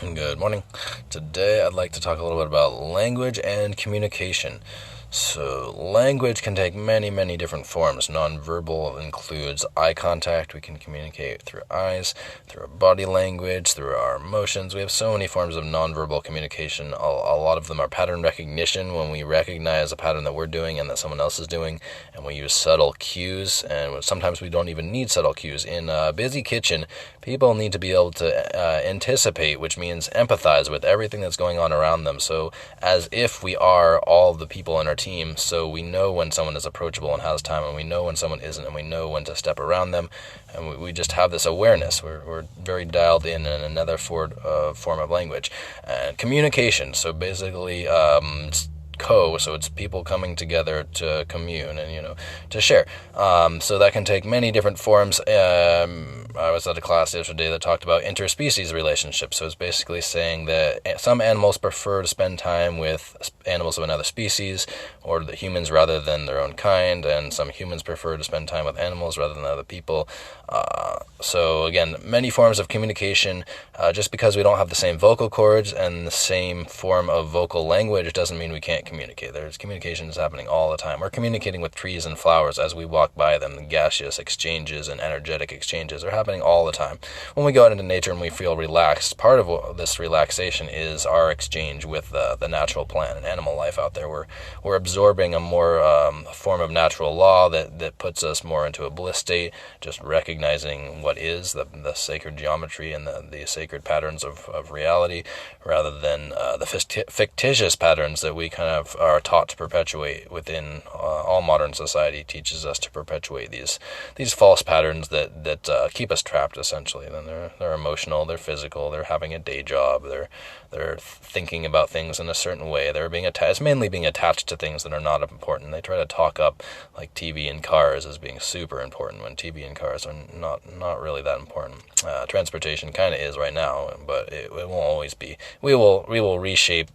Good morning. Today I'd like to talk a little bit about language and communication. So, language can take many, many different forms. Nonverbal includes eye contact. We can communicate through eyes, through our body language, through our emotions. We have so many forms of nonverbal communication. A lot of them are pattern recognition, when we recognize a pattern that we're doing and that someone else is doing, and we use subtle cues. And sometimes we don't even need subtle cues. In a busy kitchen, people need to be able to anticipate, which means empathize with everything that's going on around them. So, as if we are all the people in our team, so we know when someone is approachable and has time, and we know when someone isn't, and we know when to step around them, and we just have this awareness. We're very dialed in another form of language. And communication, so basically so it's people coming together to commune and to share. So that can take many different forms. I was at a class yesterday that talked about interspecies relationships. So it's basically saying that some animals prefer to spend time with animals of another species, or the humans rather than their own kind, and some humans prefer to spend time with animals rather than other people. So again, many forms of communication. Just because we don't have the same vocal cords and the same form of vocal language doesn't mean we can't communicate. There's communication is happening all the time. We're communicating with trees and flowers as we walk by them. The gaseous exchanges and energetic exchanges are happening all the time. When we go out into nature and we feel relaxed, part of this relaxation is our exchange with the natural plant and animal life out there. We're absorbing a more form of natural law that puts us more into a bliss state, just recognizing what is the sacred geometry and the sacred patterns of reality, rather than the fictitious patterns that we kind of are taught to perpetuate within all modern society. Teaches us to perpetuate these false patterns that keep us trapped, essentially. Then they're emotional, they're physical, they're having a day job, they're thinking about things in a certain way, they're being attached, mainly being attached to things that are not important. They try to talk up like TV and cars as being super important, when TV and cars are not really that important. Transportation kind of is right now, but it won't always be. We will reshape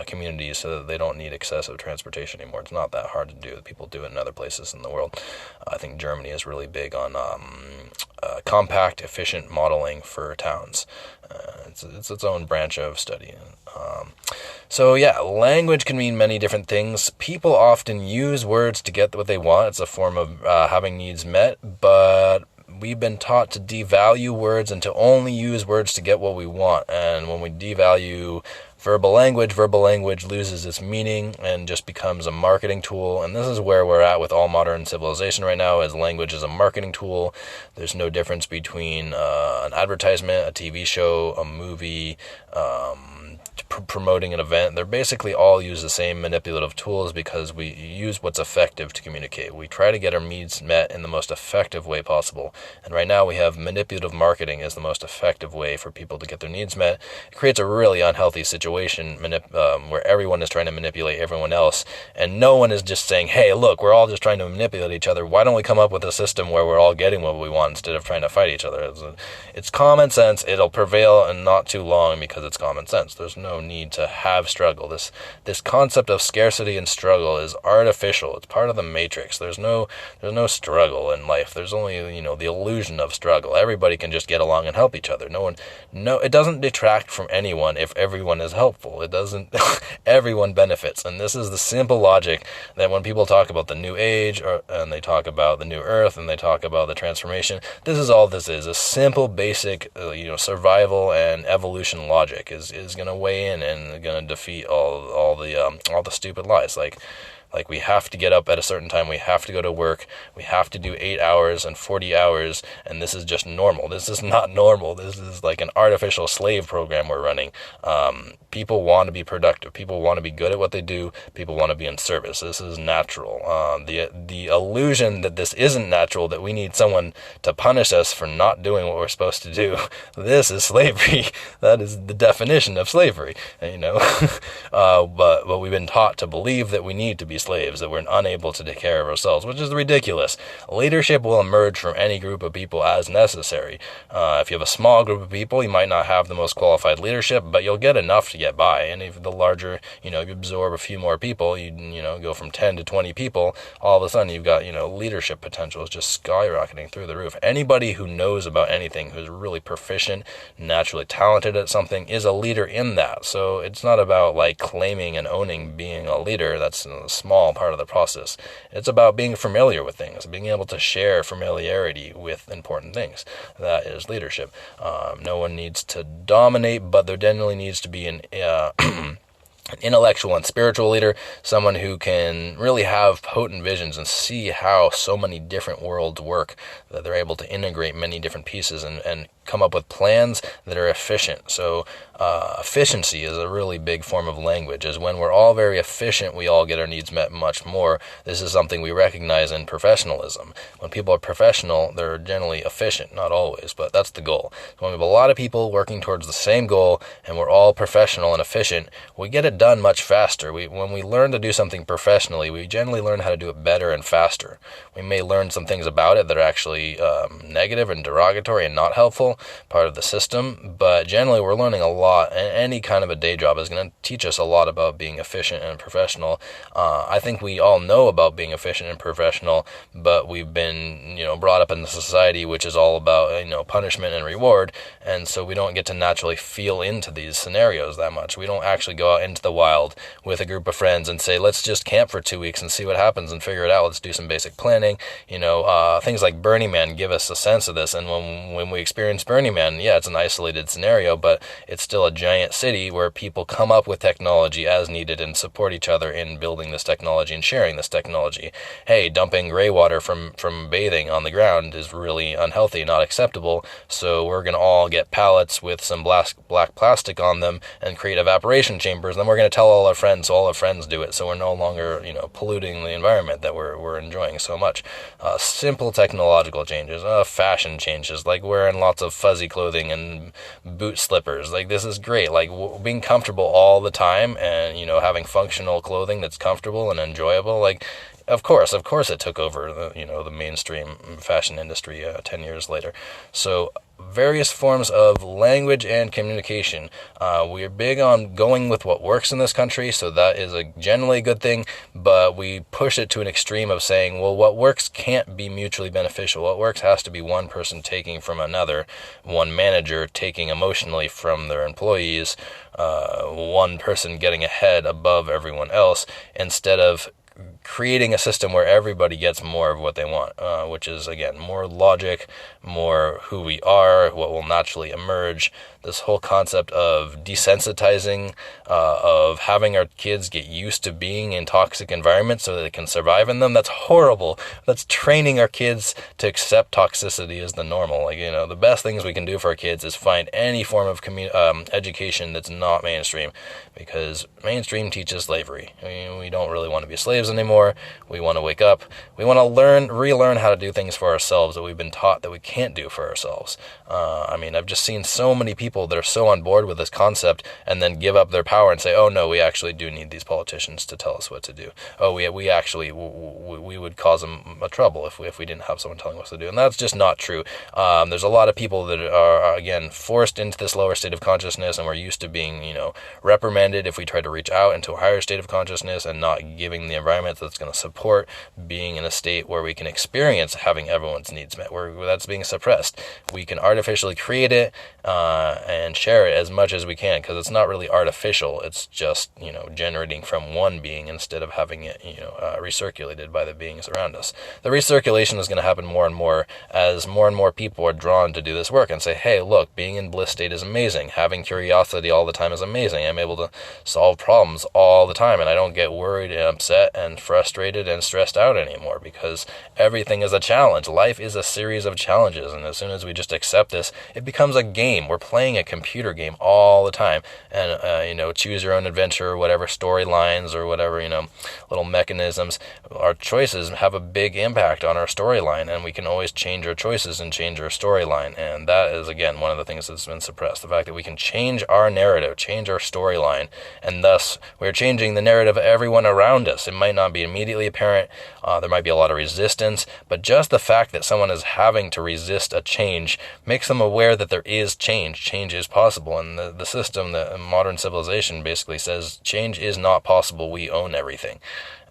communities so that they don't need excessive transportation anymore. It's not that hard to do. People do it in other places in the world. I think Germany is really big on compact, efficient modeling for towns. It's its own branch of study. So yeah, language can mean many different things. People often use words to get what they want. It's a form of having needs met, but we've been taught to devalue words and to only use words to get what we want. And when we devalue verbal language loses its meaning and just becomes a marketing tool. And this is where we're at with all modern civilization right now, as language is a marketing tool. There's no difference between an advertisement, a TV show, a movie, promoting an event. They're basically all use the same manipulative tools, because we use what's effective to communicate. We try to get our needs met in the most effective way possible. And right now we have manipulative marketing as the most effective way for people to get their needs met. It creates a really unhealthy situation where everyone is trying to manipulate everyone else, and no one is just saying, hey, look, we're all just trying to manipulate each other. Why don't we come up with a system where we're all getting what we want instead of trying to fight each other? It's common sense. It'll prevail, and not too long, because it's common sense. There's no need to have struggle. This concept of scarcity and struggle is artificial. It's part of the matrix. There's no struggle in life. There's only the illusion of struggle. Everybody can just get along and help each other. It doesn't detract from anyone if everyone is helpful. It doesn't. Everyone benefits, and this is the simple logic that when people talk about the new age, and they talk about the new earth, and they talk about the transformation, this is all this is. A simple, basic, survival and evolution logic is going to weigh in and going to defeat all the stupid lies. Like we have to get up at a certain time, we have to go to work, we have to do 8 hours and 40 hours, and this is just normal. This is not normal. This is like an artificial slave program we're running. People want to be productive. People want to be good at what they do. People want to be in service. This is natural. The illusion that this isn't natural, that we need someone to punish us for not doing what we're supposed to do, this is slavery. That is the definition of slavery, but we've been taught to believe that we need to be slaves, that we're unable to take care of ourselves, which is ridiculous. Leadership will emerge from any group of people as necessary. If you have a small group of people, you might not have the most qualified leadership, but you'll get enough to get by. And if the larger, you absorb a few more people, you go from 10 to 20 people, all of a sudden you've got, leadership potential is just skyrocketing through the roof. Anybody who knows about anything, who's really proficient, naturally talented at something, is a leader in that. So it's not about like claiming and owning being a leader. That's a small part of the process. It's about being familiar with things, being able to share familiarity with important things. That is leadership. No one needs to dominate, but there generally needs to be an intellectual and spiritual leader, someone who can really have potent visions and see how so many different worlds work, that they're able to integrate many different pieces and come up with plans that are efficient. So efficiency is a really big form of language, is when we're all very efficient, we all get our needs met much more. This is something we recognize in professionalism. When people are professional, they're generally efficient, not always, but that's the goal. So when we have a lot of people working towards the same goal and we're all professional and efficient, we get it done much faster. When we learn to do something professionally, we generally learn how to do it better and faster. We may learn some things about it that are actually negative and derogatory and not helpful, part of the system, but generally we're learning a lot, and any kind of a day job is going to teach us a lot about being efficient and professional. I think we all know about being efficient and professional, but we've been, brought up in a society which is all about, punishment and reward, and so we don't get to naturally feel into these scenarios that much. We don't actually go out into the wild with a group of friends and say, let's just camp for 2 weeks and see what happens and figure it out. Let's do some basic planning. Things like Burning Man give us a sense of this, and when we experience Burning Man, yeah, it's an isolated scenario, but it's still a giant city where people come up with technology as needed and support each other in building this technology and sharing this technology. Hey, dumping gray water from bathing on the ground is really unhealthy, not acceptable, so we're going to all get pallets with some black plastic on them and create evaporation chambers, and then we're going to tell all our friends, so all our friends do it, so we're no longer, polluting the environment that we're enjoying so much. Simple technological changes, fashion changes, like wearing lots of fuzzy clothing and boot slippers. Like, this is great. Like, being comfortable all the time and, having functional clothing that's comfortable and enjoyable. Like, of course it took over the mainstream fashion industry 10 years later. So various forms of language and communication. We are big on going with what works in this country, so that is generally a good thing, but we push it to an extreme of saying, well, what works can't be mutually beneficial. What works has to be one person taking from another, one manager taking emotionally from their employees, one person getting ahead above everyone else, instead of creating a system where everybody gets more of what they want, which is, again, more logic, more who we are, what will naturally emerge. This whole concept of desensitizing, of having our kids get used to being in toxic environments so that they can survive in them, that's horrible. That's training our kids to accept toxicity as the normal. Like, the best things we can do for our kids is find any form of education that's not mainstream, because mainstream teaches slavery. We don't really want to be slaves anymore. We want to wake up. We want to relearn how to do things for ourselves that we've been taught that we can't do for ourselves. I've just seen so many people that are so on board with this concept and then give up their power and say, oh no, we actually do need these politicians to tell us what to do. Oh, we would cause them a trouble if we didn't have someone telling us what to do. And that's just not true. There's a lot of people that are, again, forced into this lower state of consciousness, and we're used to being, reprimanded if we try to reach out into a higher state of consciousness and not giving the environment that's going to support being in a state where we can experience having everyone's needs met, where that's being suppressed. We can artificially create it and share it as much as we can, because it's not really artificial. It's just, generating from one being instead of having it, recirculated by the beings around us. The recirculation is going to happen more and more people are drawn to do this work and say, hey, look, being in bliss state is amazing. Having curiosity all the time is amazing. I'm able to solve problems all the time, and I don't get worried and upset and frustrated and stressed out anymore, because everything is a challenge. Life is a series of challenges, and as soon as we just accept this, it becomes a game. We're playing a computer game all the time, and choose your own adventure, whatever storylines or whatever, little mechanisms. Our choices have a big impact on our storyline, and we can always change our choices and change our storyline, and that is, again, one of the things that's been suppressed. The fact that we can change our narrative, change our storyline, and thus we're changing the narrative of everyone around us. It might not be be immediately apparent. There might be a lot of resistance, but just the fact that someone is having to resist a change makes them aware that there is change. Change is possible, and the system, the modern civilization basically says change is not possible. We own everything.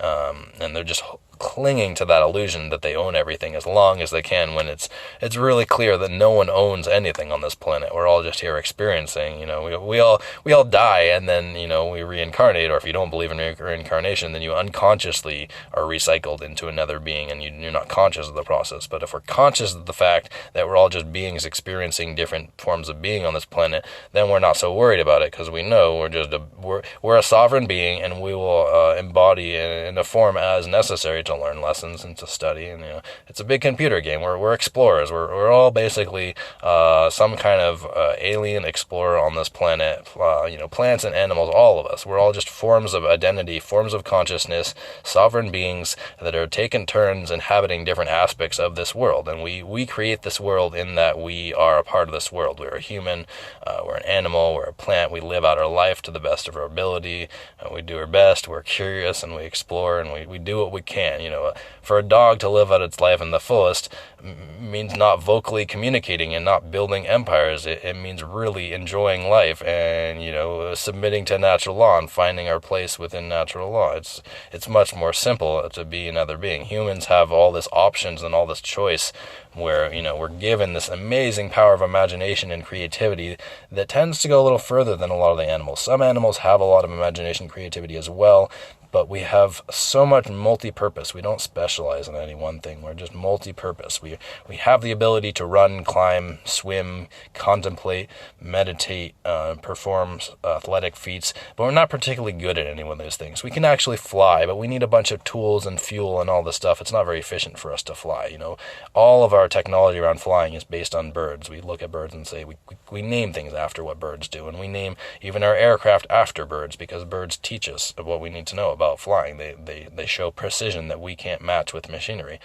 And they're just clinging to that illusion that they own everything as long as they can, when it's really clear that no one owns anything on this planet. We're all just here experiencing. We all die, and then we reincarnate. Or if you don't believe in reincarnation, then you unconsciously are recycled into another being, and you're not conscious of the process. But if we're conscious of the fact that we're all just beings experiencing different forms of being on this planet, then we're not so worried about it, because we know we're a sovereign being, and we will embody in a form as necessary to learn lessons and to study. And it's a big computer game. We're explorers. We're all basically some kind of alien explorer on this planet. Plants and animals, all of us. We're all just forms of identity, forms of consciousness, sovereign beings that are taking turns inhabiting different aspects of this world. And we create this world in that we are a part of this world. We're a human, we're an animal, we're a plant. We live out our life to the best of our ability. We do our best. We're curious, and we explore, and we do what we can. For a dog to live out its life in the fullest means not vocally communicating and not building empires. It means really enjoying life and submitting to natural law and finding our place within natural law. It's much more simple to be another being. Humans have all this options and all this choice, where we're given this amazing power of imagination and creativity that tends to go a little further than a lot of the animals. Some animals have a lot of imagination and creativity as well, but we have so much multi-purpose. We don't specialize in any one thing. We're just multi-purpose. We have the ability to run, climb, swim, contemplate, meditate, perform athletic feats, but we're not particularly good at any one of those things. We can actually fly, but we need a bunch of tools and fuel and all this stuff. It's not very efficient for us to fly. All of our technology around flying is based on birds. We look at birds and say we name things after what birds do, and we name even our aircraft after birds, because birds teach us what we need to know about flying. They show precision that we can't match with machinery.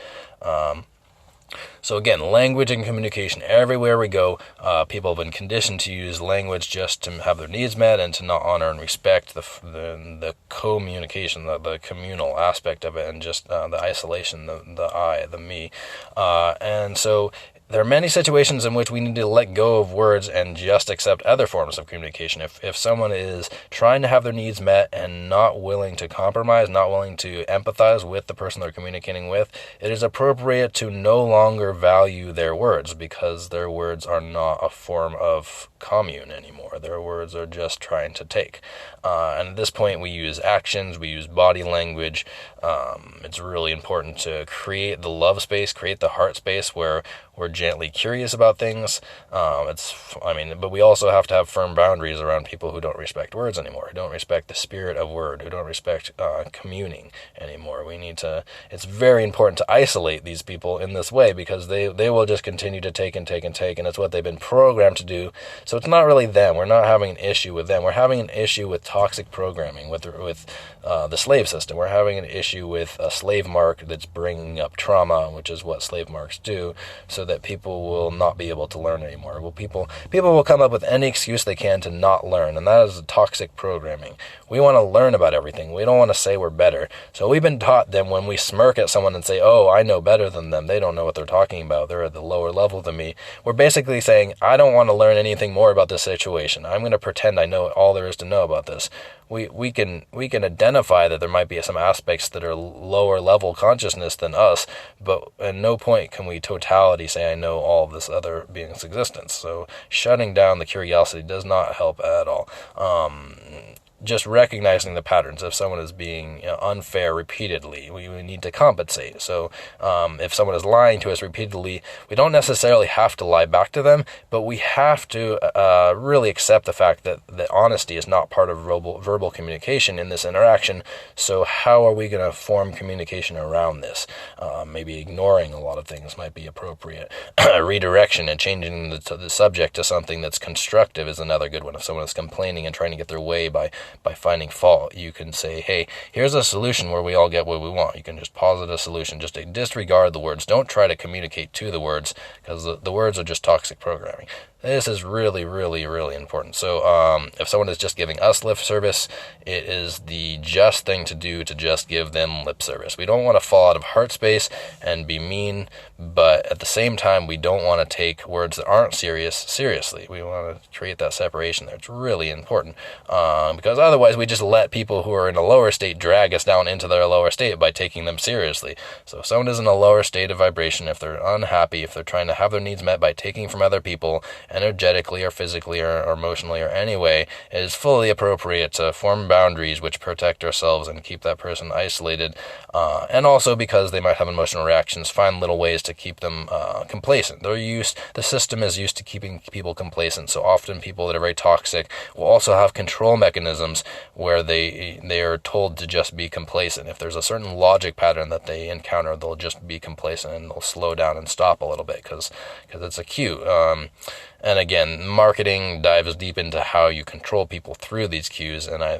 So again, language and communication. Everywhere we go, people have been conditioned to use language just to have their needs met and to not honor and respect the communication, the communal aspect of it, and just the isolation, the I, the me. And so there are many situations in which we need to let go of words and just accept other forms of communication. If someone is trying to have their needs met and not willing to compromise, not willing to empathize with the person they're communicating with, it is appropriate to no longer value their words, because their words are not a form of commune anymore. Their words are just trying to take. And at this point, we use actions, we use body language. It's really important to create the love space, create the heart space where we're gently curious about things. But we also have to have firm boundaries around people who don't respect words anymore, who don't respect the spirit of word, who don't respect communing anymore. It's very important to isolate these people in this way, because they will just continue to take and take and take, and it's what they've been programmed to do. So it's not really them. We're not having an issue with them. We're having an issue with toxic programming, with the slave system. We're having an issue with a slave mark that's bringing up trauma, which is what slave marks do, so that people will not be able to learn anymore. People will come up with any excuse they can to not learn, and that is toxic programming. We want to learn about everything. We don't want to say we're better. So we've been taught that when we smirk at someone and say, oh, I know better than them, they don't know what they're talking about, they're at the lower level than me, we're basically saying, I don't want to learn anything more about this situation. I'm going to pretend I know all there is to know about this. We can identify that there might be some aspects that are lower level consciousness than us, but at no point can we totality say I know all of this other being's existence. So shutting down the curiosity does not help at all. Just recognizing the patterns. If someone is being unfair repeatedly, we need to compensate. So if someone is lying to us repeatedly, we don't necessarily have to lie back to them, but we have to really accept the fact that honesty is not part of verbal communication in this interaction. So how are we going to form communication around this? Maybe ignoring a lot of things might be appropriate. Redirection and changing the subject to something that's constructive is another good one. If someone is complaining and trying to get their way by finding fault, you can say, hey, here's a solution where we all get what we want. You can just posit a solution. Just disregard the words. Don't try to communicate to the words, because the words are just toxic programming. This is really, really, really important. So if someone is just giving us lip service, it is the just thing to do to just give them lip service. We don't want to fall out of heart space and be mean, but at the same time, we don't want to take words that aren't serious seriously. We want to create that separation there. It's really important because otherwise we just let people who are in a lower state drag us down into their lower state by taking them seriously. So if someone is in a lower state of vibration, if they're unhappy, if they're trying to have their needs met by taking from other people, energetically or physically or emotionally or any way, it is fully appropriate to form boundaries which protect ourselves and keep that person isolated. And also because they might have emotional reactions, find little ways to keep them complacent. The system is used to keeping people complacent. So often people that are very toxic will also have control mechanisms where they are told to just be complacent. If there's a certain logic pattern that they encounter, they'll just be complacent and they'll slow down and stop a little bit because it's a cue. And again, marketing dives deep into how you control people through these cues, and I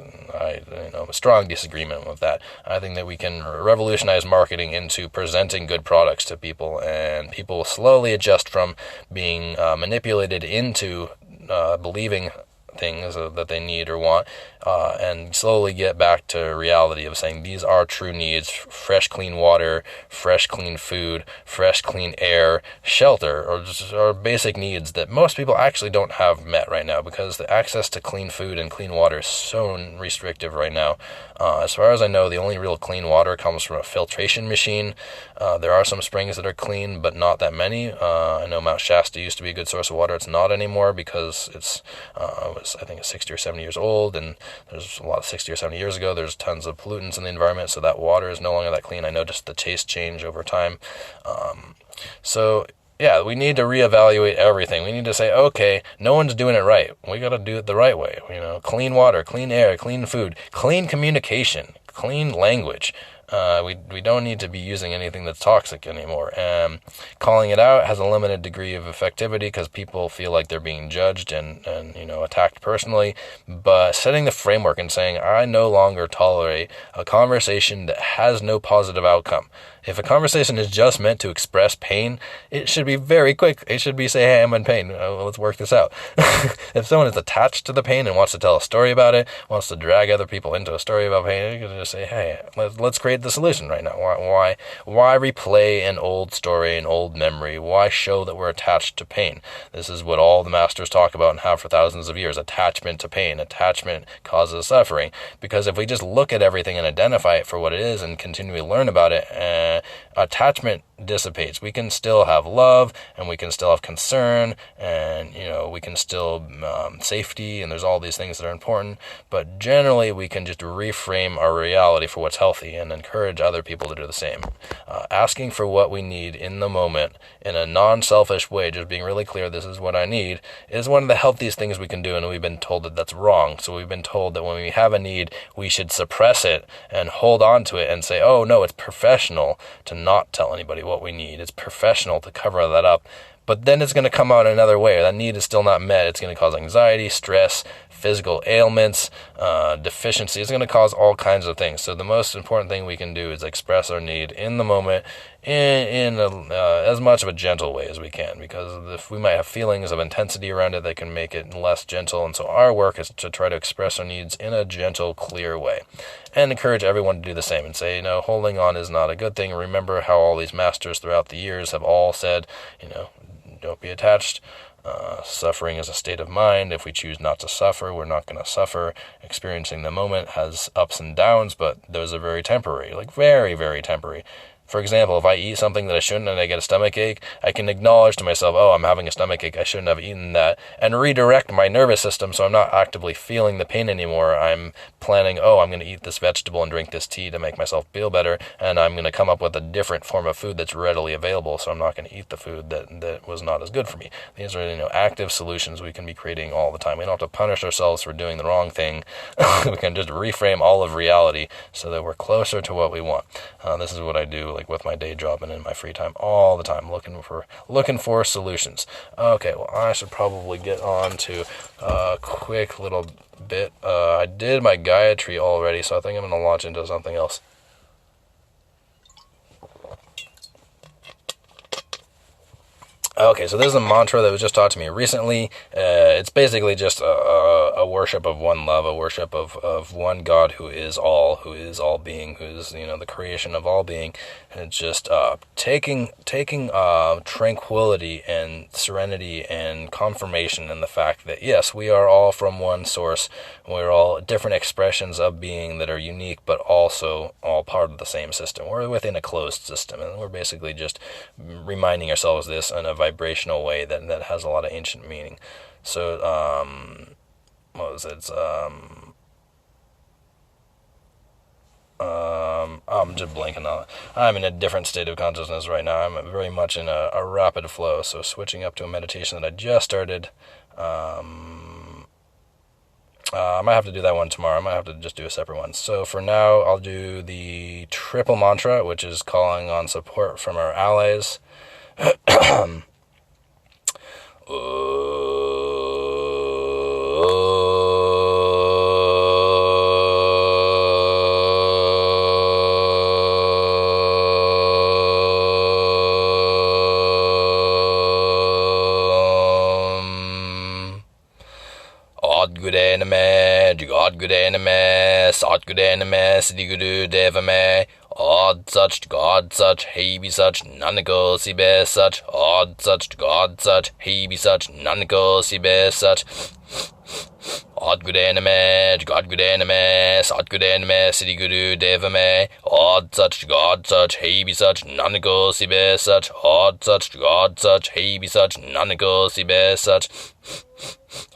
have a strong disagreement with that. I think that we can revolutionize marketing into presenting good products to people, and people will slowly adjust from being manipulated into believing things that they need or want, and slowly get back to reality of saying these are true needs: fresh, clean water, fresh, clean food, fresh, clean air, shelter, or basic needs that most people actually don't have met right now because the access to clean food and clean water is so restrictive right now. As far as I know, the only real clean water comes from a filtration machine. There are some springs that are clean, but not that many. I know Mount Shasta used to be a good source of water. It's not anymore because it was, I think, 60 or 70 years old, and there's a lot of 60 or 70 years ago. There's tons of pollutants in the environment, so that water is no longer that clean. I noticed the taste change over time. Yeah, we need to reevaluate everything. We need to say, okay, no one's doing it right. We got to do it the right way. Clean water, clean air, clean food, clean communication, clean language. We don't need to be using anything that's toxic anymore. Calling it out has a limited degree of effectivity because people feel like they're being judged and attacked personally. But setting the framework and saying, I no longer tolerate a conversation that has no positive outcome. If a conversation is just meant to express pain, it should be very quick. It should be, say, hey, I'm in pain. Let's work this out. If someone is attached to the pain and wants to tell a story about it, wants to drag other people into a story about pain, you can just say, hey, let's create the solution right now. Why replay an old story, an old memory? Why show that we're attached to pain? This is what all the masters talk about and have for thousands of years: attachment to pain. Attachment causes suffering. Because if we just look at everything and identify it for what it is and continually learn about it, attachment dissipates. We can still have love, and we can still have concern, and we can still safety, and there's all these things that are important. But generally, we can just reframe our reality for what's healthy and encourage other people to do the same. Asking for what we need in the moment in a non-selfish way, just being really clear, this is what I need, is one of the healthiest things we can do, and we've been told that that's wrong. So we've been told that when we have a need, we should suppress it and hold on to it and say, oh no, it's professional to not tell anybody what we need. It's professional to cover that up. But then it's going to come out another way. That need is still not met. It's going to cause anxiety, stress, physical ailments, deficiency. It's going to cause all kinds of things. So the most important thing we can do is express our need in the moment in as much of a gentle way as we can, because if we might have feelings of intensity around it, they can make it less gentle. And so our work is to try to express our needs in a gentle, clear way, and encourage everyone to do the same and say, holding on is not a good thing. Remember how all these masters throughout the years have all said, don't be attached. Suffering is a state of mind. If we choose not to suffer, we're not going to suffer. Experiencing the moment has ups and downs, but those are very temporary, very, very temporary. For example, if I eat something that I shouldn't and I get a stomach ache, I can acknowledge to myself, oh, I'm having a stomach ache, I shouldn't have eaten that, and redirect my nervous system so I'm not actively feeling the pain anymore. I'm planning, oh, I'm going to eat this vegetable and drink this tea to make myself feel better, and I'm going to come up with a different form of food that's readily available, so I'm not going to eat the food that was not as good for me. These are active solutions we can be creating all the time. We don't have to punish ourselves for doing the wrong thing. We can just reframe all of reality so that we're closer to what we want. This is what I do with my day job and in my free time all the time, looking for solutions. Okay, well, I should probably get on to a quick little bit. I did my Gayatri already, so I think I'm going to launch into something else. Okay, so this is a mantra that was just taught to me recently. It's basically just a worship of one love, a worship of one God who is all being, who is, the creation of all being. And it's just taking tranquility and serenity and confirmation in the fact that, yes, we are all from one source. We're all different expressions of being that are unique, but also all part of the same system. We're within a closed system, and we're basically just reminding ourselves this in a vibrational way that has a lot of ancient meaning. So, what was it? I'm just blanking on it. I'm in a different state of consciousness right now. I'm very much in a rapid flow, so switching up to a meditation that I just started. I might have to do that one tomorrow. I might have to just do a separate one. So for now, I'll do the triple mantra, which is calling on support from our allies. Gudé name, God Gudé name, Sat Gudé name, Siddhi Guru Deva me, Odd such, God such, He be such, Nanako si be such, Odd such, God such, He be such, Nanako si be such. Odd Gudé name, God Gudé name, Sat Gudé name, Siddhi Guru Deva me, Odd such, God such, He be such, Nanako si be such, Odd such, God such, He be such, Nanako si be such.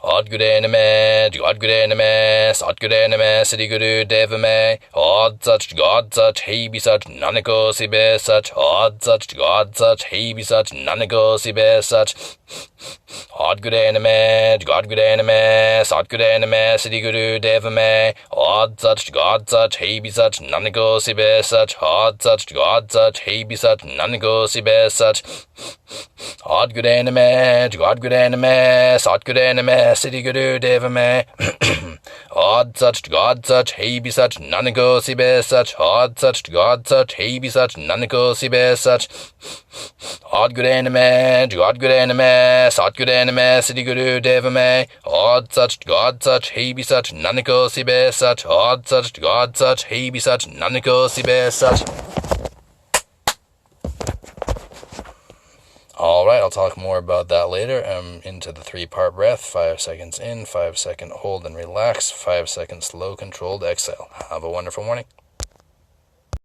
Odd Gudé name, God Gudé name, Sat Gudé name, Siddhi Guru Deva me, Odd such, God such, He be such, Nanako si be such, Odd such, God such, He be such, Nanako si be such. Odd Gudé name, God Gudé name, Sat Gudé name, Siddhi Guru Deva me, Odd such, God such, He be such, Nanako si be such, Odd such, God such, He be such, Nanako si be such. Odd Gudé name, God Gudé name, Sat Gudé name, Siddhi Guru Deva me, Odd such, God such, He be such, Nanako si be such, Odd such, God such, He be such, Nanako si be such. Odd Gudé name, God Gudé name, Sat Gudé name, Siddhi Guru Deva me, Odd such, God such, He be such, Nanako si be such, Odd such, God such, He be such, Nanako si be such. Alright, I'll talk more about that later. Into the 3-part breath. 5 seconds in, 5 second hold and relax, 5 second slow controlled exhale. Have a wonderful morning.